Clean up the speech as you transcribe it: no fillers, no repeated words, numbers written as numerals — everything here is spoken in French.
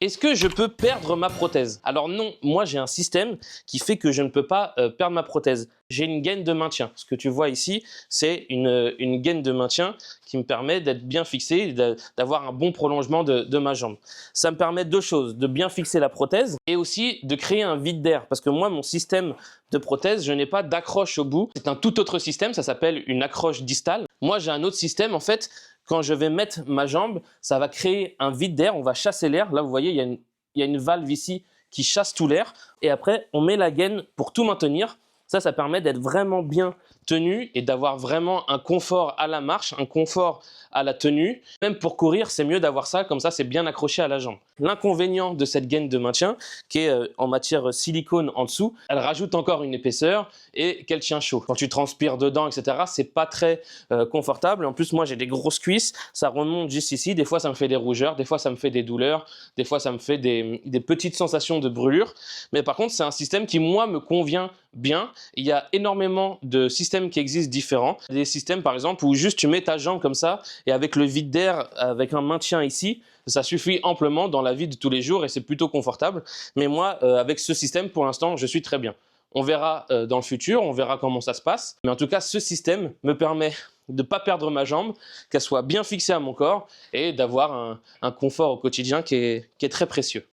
Est-ce que je peux perdre ma prothèse? Alors non, moi j'ai un système qui fait que je ne peux pas perdre ma prothèse. J'ai une gaine de maintien. Ce que tu vois ici, c'est une gaine de maintien qui me permet d'être bien fixé, d'avoir un bon prolongement de ma jambe. Ça me permet deux choses, de bien fixer la prothèse et aussi de créer un vide d'air. Parce que moi, mon système de prothèse, je n'ai pas d'accroche au bout. C'est un tout autre système, ça s'appelle une accroche distale. Moi, j'ai un autre système, en fait, quand je vais mettre ma jambe, ça va créer un vide d'air, on va chasser l'air. Là, vous voyez, il y a une valve ici qui chasse tout l'air. Et après, on met la gaine pour tout maintenir. Ça permet d'être vraiment bien tenu et d'avoir vraiment un confort à la marche, un confort à la tenue. Même pour courir, c'est mieux d'avoir ça, comme ça c'est bien accroché à la jambe. L'inconvénient de cette gaine de maintien, qui est en matière silicone en dessous, elle rajoute encore une épaisseur et qu'elle tient chaud. Quand tu transpires dedans, etc., c'est pas très confortable. En plus, moi j'ai des grosses cuisses, ça remonte juste ici. Des fois, ça me fait des rougeurs, des fois, ça me fait des douleurs, des fois, ça me fait des petites sensations de brûlure. Mais par contre, c'est un système qui, moi, me convient bien. Il y a énormément de systèmes qui existent différents. Des systèmes, par exemple, où juste tu mets ta jambe comme ça et avec le vide d'air, avec un maintien ici, ça suffit amplement dans la vie de tous les jours et c'est plutôt confortable. Mais moi, avec ce système, pour l'instant, je suis très bien. On verra dans le futur, on verra comment ça se passe. Mais en tout cas, ce système me permet de ne pas perdre ma jambe, qu'elle soit bien fixée à mon corps et d'avoir un confort au quotidien qui est très précieux.